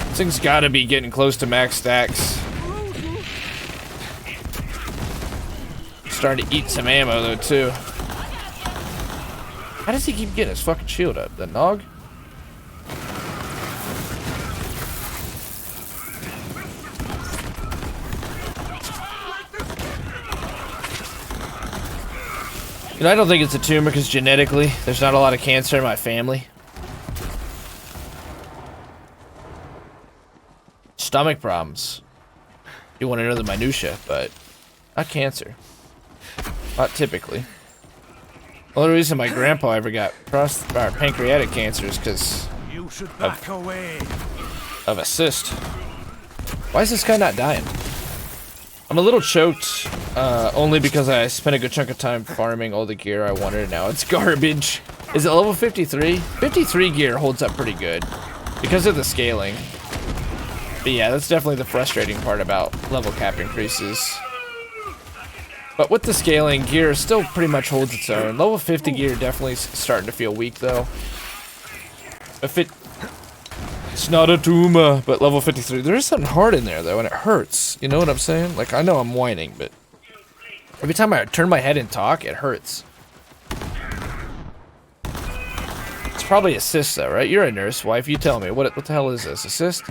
This thing's gotta be getting close to max stacks. Starting to eat some ammo though too. How does he keep getting his fucking shield up? The Nog? You know, I don't think it's a tumor because genetically there's not a lot of cancer in my family. Stomach problems. You want to know the minutia, but not cancer. Not typically. The only reason my grandpa ever got pancreatic cancer is because of a cyst. Why is this guy not dying? I'm a little choked, only because I spent a good chunk of time farming all the gear I wanted, and now it's garbage. Is it level 53? 53 gear holds up pretty good because of the scaling. But yeah, that's definitely the frustrating part about level cap increases. But with the scaling, gear still pretty much holds its own. Level 50 gear definitely starting to feel weak though. It's not a tumor, but level 53. There is something hard in there though, and it hurts. You know what I'm saying? Like, I know I'm whining, but every time I turn my head and talk, it hurts. It's probably a cyst though, right? You're a nurse, wife. You tell me. What the hell is this? A cyst?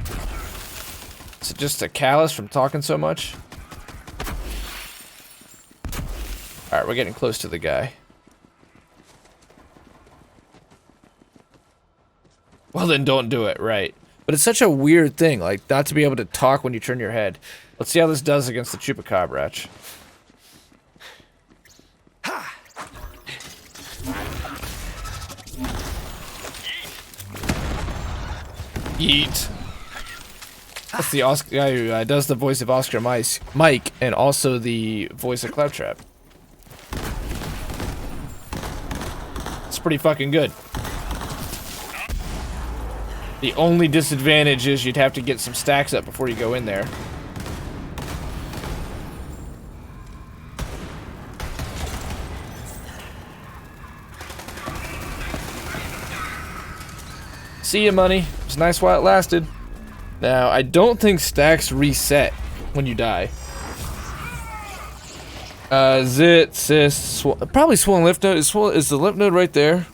Is it just a callus from talking so much? Alright, we're getting close to the guy. Well then don't do it, right. But it's such a weird thing, like, not to be able to talk when you turn your head. Let's see how this does against the Chupacabra. Yeet. That's the guy who does the voice of Oscar Mike, and also the voice of Claptrap. It's pretty fucking good. The only disadvantage is you'd have to get some stacks up before you go in there. See ya, money. It was nice while it lasted. Now, I don't think stacks reset when you die. Zit, cyst, probably swollen lymph node. Is the lymph node right there?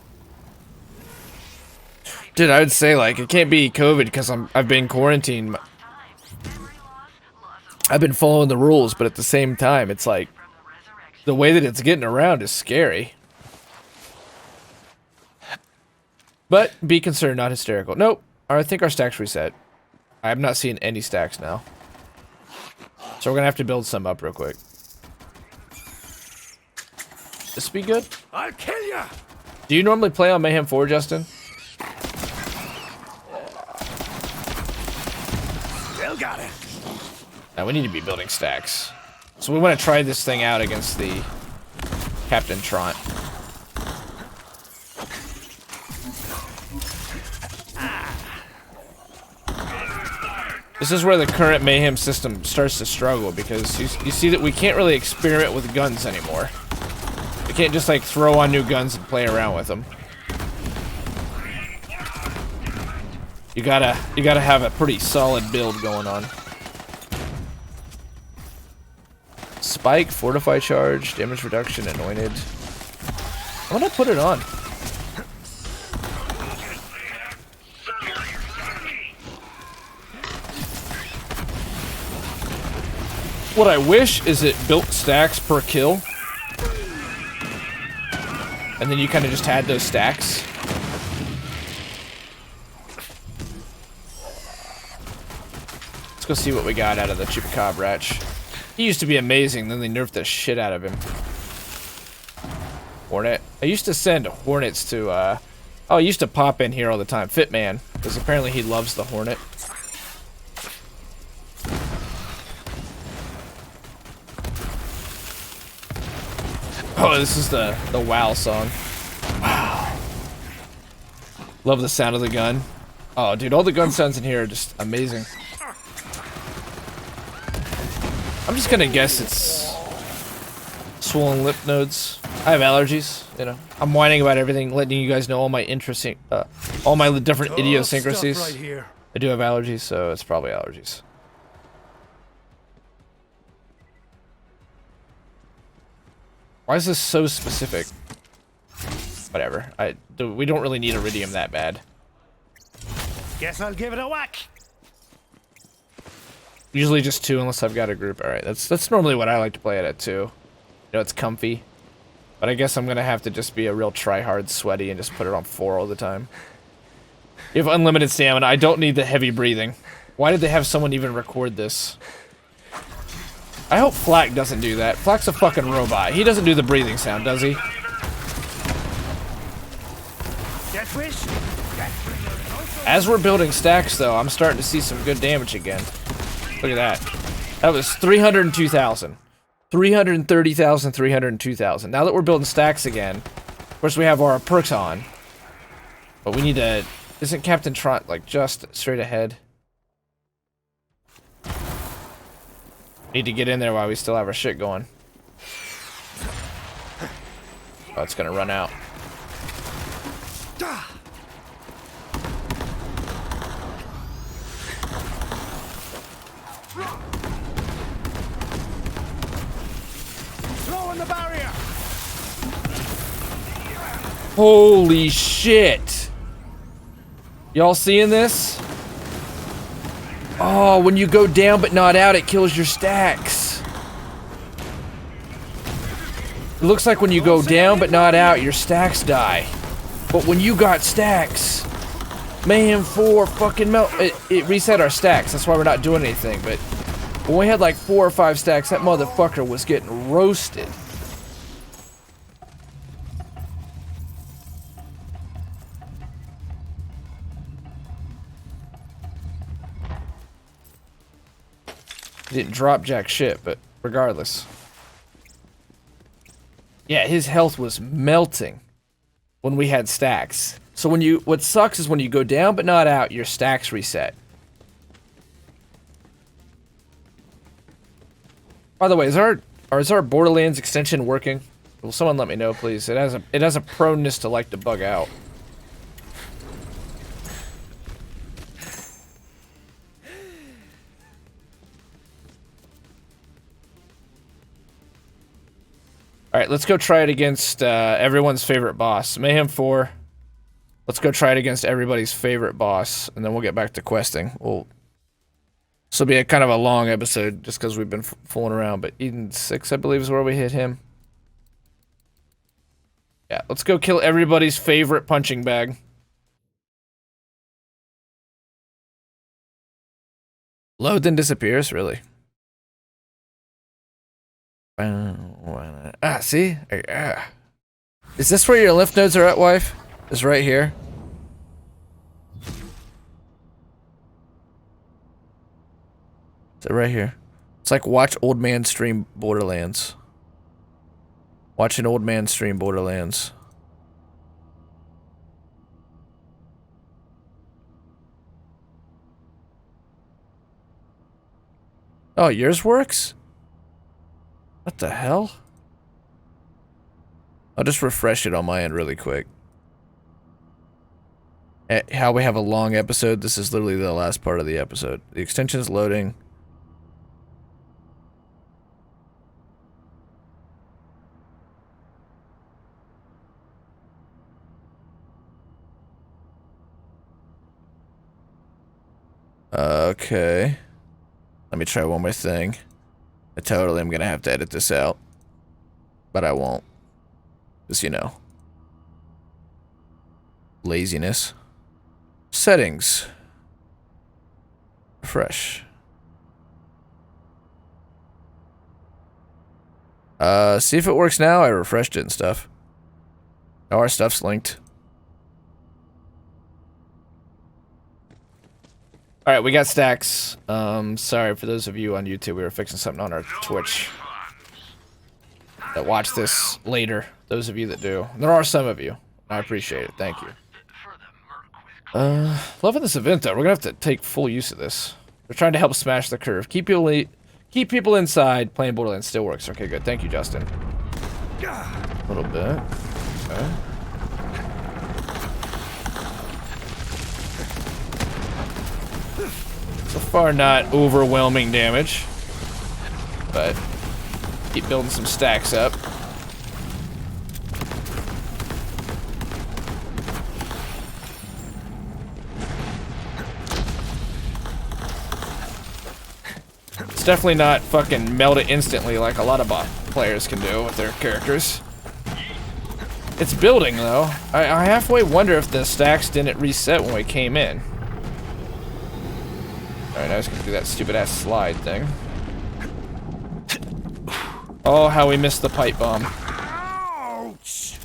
Dude, I would say, like, it can't be COVID because I've been quarantined. I've been following the rules, but at the same time, it's like, the way that it's getting around is scary. But be concerned, not hysterical. Nope. I think our stacks reset. I'm not seeing any stacks now. So we're gonna have to build some up real quick. This be good? I'll kill ya! Do you normally play on Mayhem 4, Justin? Still got it. Now we need to be building stacks. So we want to try this thing out against the Captain Trant. This is where the current Mayhem system starts to struggle, because you see that we can't really experiment with guns anymore. We can't just like throw on new guns and play around with them. You gotta have a pretty solid build going on. Spike, fortify charge, damage reduction, anointed. I'm gonna put it on. What I wish is it built stacks per kill. And then you kind of just had those stacks. Let's go see what we got out of the Chupacabra. He used to be amazing, then they nerfed the shit out of him. Hornet. I used to send Hornets to, oh, I used to pop in here all the time. Fitman, because apparently he loves the Hornet. Oh, this is the WoW song. Wow. Love the sound of the gun. Oh, dude, all the gun sounds in here are just amazing. I'm just gonna guess it's swollen lymph nodes. I have allergies, you know. I'm whining about everything, letting you guys know all my interesting, all my different idiosyncrasies. Right here. I do have allergies, so it's probably allergies. Why is this so specific? Whatever. We don't really need iridium that bad. Guess I'll give it a whack. Usually just 2 unless I've got a group. Alright, that's normally what I like to play it at 2. You know, it's comfy. But I guess I'm gonna have to just be a real try-hard sweaty and just put it on 4 all the time. You have unlimited stamina. I don't need the heavy breathing. Why did they have someone even record this? I hope Flak doesn't do that. Flak's a fucking robot. He doesn't do the breathing sound, does he? Death wish? As we're building stacks, though, I'm starting to see some good damage again. Look at that. That was 302,000. 330,000, 302,000. Now that we're building stacks again, of course we have our perks on. But we need to... Isn't Captain Trot, like, just straight ahead? Need to get in there while we still have our shit going. Oh, it's gonna run out. Throw in the barrier. Holy shit! Y'all seeing this? Oh, when you go down but not out, it kills your stacks. It looks like when you go down but not out, your stacks die. But when you got stacks, Mayhem 4 fucking melt. It reset our stacks. That's why we're not doing anything. But when we had like 4 or 5 stacks, that motherfucker was getting roasted. Didn't drop jack shit, but regardless. Yeah, his health was melting when we had stacks. So what sucks is when you go down but not out, your stacks reset. By the way, is our Borderlands extension working? Will someone let me know, please? It has a proneness to like to bug out. Alright, let's go try it against everyone's favorite boss. Mayhem 4. Let's go try it against everybody's favorite boss, and then we'll get back to questing. This will be a kind of a long episode, just because we've been fooling around, but Eden 6, I believe, is where we hit him. Yeah, let's go kill everybody's favorite punching bag. Load then disappears, really? Ah, see? Is this where your lymph nodes are at, wife? Is right here. Is it right here? It's like watch old man stream Borderlands. Watch an old man stream Borderlands. Oh, yours works? What the hell? I'll just refresh it on my end really quick. How we have a long episode, this is literally the last part of the episode. The extension's loading. Okay. Let me try one more thing. I totally am gonna have to edit this out. But I won't. Just, you know. Laziness. Settings. Refresh. See if it works now. I refreshed it and stuff. Oh, our stuff's linked. Alright, we got stacks. Sorry for those of you on YouTube, we were fixing something on our Twitch that watch this later. Those of you that do. There are some of you. I appreciate it. Thank you. Loving this event though. We're gonna have to take full use of this. We're trying to help smash the curve. Keep people inside. Playing Borderlands still works. Okay, good. Thank you, Justin. A little bit. Okay. So far, not overwhelming damage, but keep building some stacks up. It's definitely not fucking melt it instantly like a lot of bot players can do with their characters. It's building though. I halfway wonder if the stacks didn't reset when we came in. Alright, now I was gonna do that stupid ass slide thing. Oh, how we missed the pipe bomb. Ouch!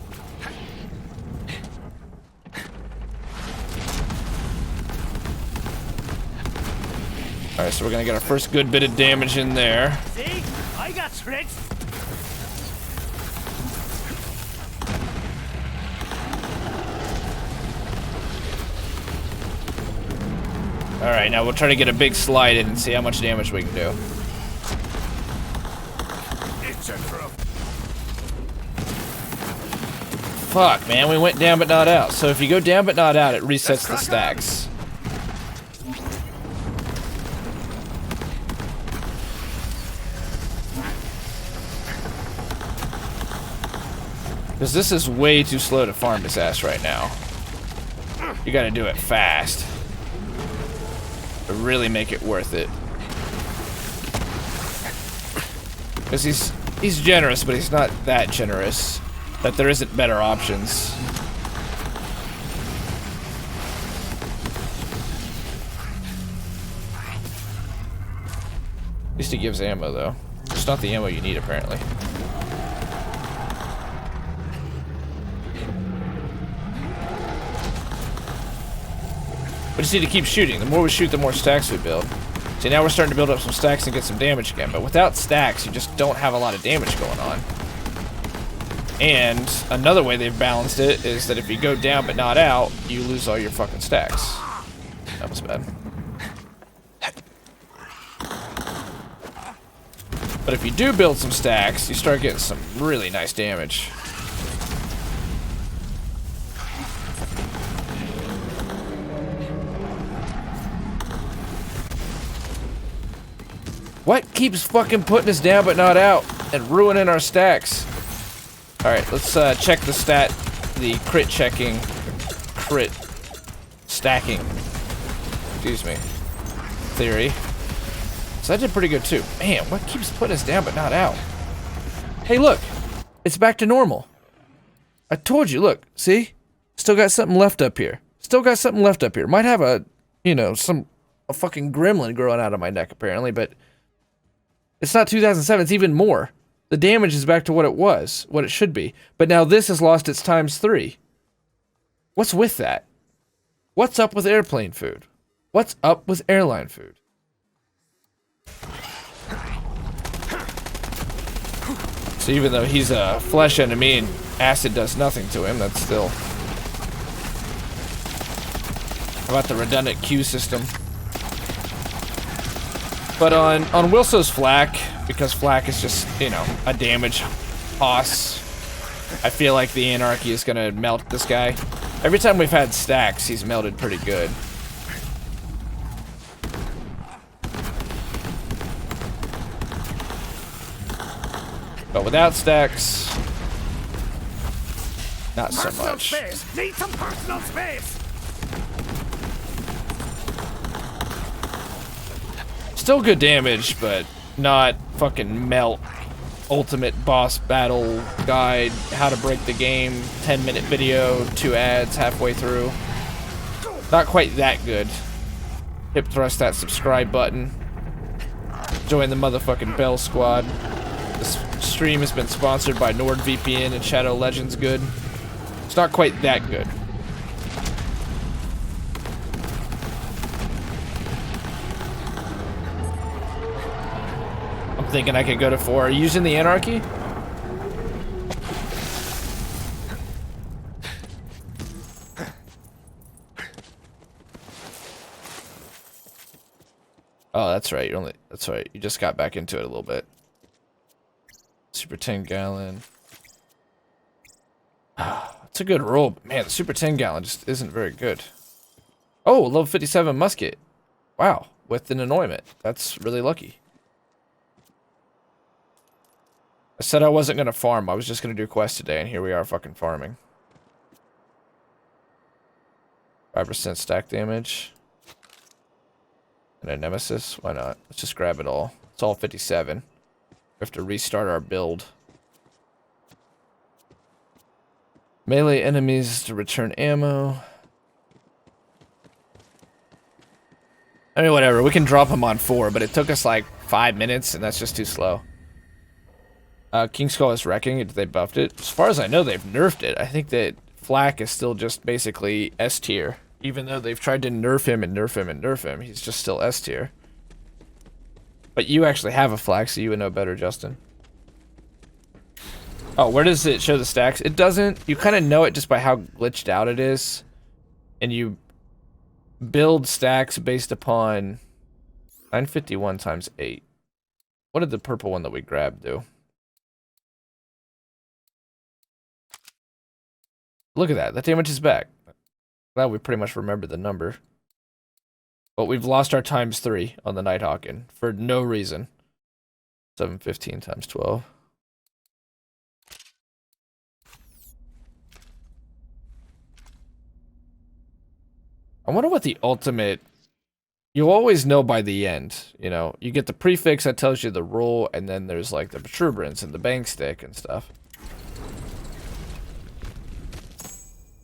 Alright, so we're gonna get our first good bit of damage in there. See? I got tricks. Alright, now we'll try to get a big slide in and see how much damage we can do. It's a trouble. Fuck, man, we went down but not out. So if you go down but not out, it resets the stacks. Because this is way too slow to farm his ass right now. You gotta do it fast. To really make it worth it. Because he's generous, but he's not that generous. That there isn't better options. At least he gives ammo, though. It's not the ammo you need, apparently. We just need to keep shooting. The more we shoot, the more stacks we build. See, now we're starting to build up some stacks and get some damage again. But without stacks, you just don't have a lot of damage going on. And another way they've balanced it is that if you go down but not out, you lose all your fucking stacks. That was bad. But if you do build some stacks, you start getting some really nice damage. What keeps fucking putting us down but not out and ruining our stacks? Alright, let's check the crit checking, crit stacking, excuse me, theory. So that did pretty good too. Man, what keeps putting us down but not out? Hey look, it's back to normal. I told you, look, see? Still got something left up here. Still got something left up here. Might have a, you know, a fucking gremlin growing out of my neck apparently, but it's not 2007, it's even more. The damage is back to what it was, what it should be. But now this has lost its ×3. What's with that? What's up with airplane food? What's up with airline food? So even though he's a flesh enemy and acid does nothing to him, that's still... How about the redundant Q system? But on Wilso's flak, because flak is just, you know, a damage hoss, I feel like the anarchy is gonna melt this guy. Every time we've had stacks, he's melted pretty good. But without stacks, not so much. Need some personal space. Still good damage, but not fucking melt. Ultimate boss battle guide, how to break the game, 10-minute video, 2 ads halfway through. Not quite that good. Hip thrust that subscribe button. Join the motherfucking Bell Squad. This stream has been sponsored by NordVPN and Shadow Legends Good. It's not quite that good. I'm thinking I could go to 4. Are you using the Anarchy? Oh, that's right. That's right. You just got back into it a little bit. Super 10 gallon. It's a good roll, but man, the Super 10 gallon just isn't very good. Oh, level 57 musket. Wow, with an anointment. That's really lucky. I said I wasn't gonna farm. I was just gonna do quests today, and here we are fucking farming. 5% stack damage. And a nemesis. Why not? Let's just grab it all. It's all 57. We have to restart our build. Melee enemies to return ammo. I mean, whatever. We can drop them on 4, but it took us like 5 minutes, and that's just too slow. King Skull is wrecking it. They buffed it. As far as I know, they've nerfed it. I think that Flak is still just basically S tier. Even though they've tried to nerf him and nerf him and nerf him, he's just still S tier. But you actually have a Flak, so you would know better, Justin. Oh, where does it show the stacks? It doesn't. You kind of know it just by how glitched out it is. And you build stacks based upon 951 times 8. What did the purple one that we grabbed do? Look at that. That damage is back. Glad we pretty much remember the number. But we've lost our times 3 on the Nighthawken for no reason. 715 times 12. I wonder what the ultimate... You'll always know by the end, you know. You get the prefix that tells you the roll, and then there's like the protuberance and the bang stick and stuff.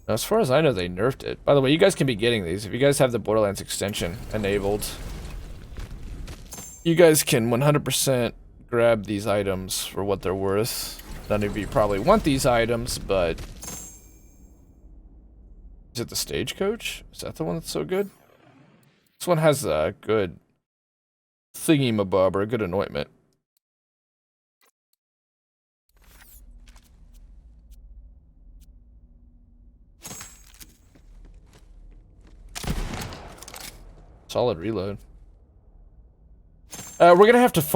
Now, as far as I know, they nerfed it. By the way, you guys can be getting these. If you guys have the Borderlands extension enabled, you guys can 100% grab these items for what they're worth. None of you probably want these items, but... Is it the Stagecoach? Is that the one that's so good? This one has a good thingy-mabob, or a good anointment. Solid reload. We're gonna have to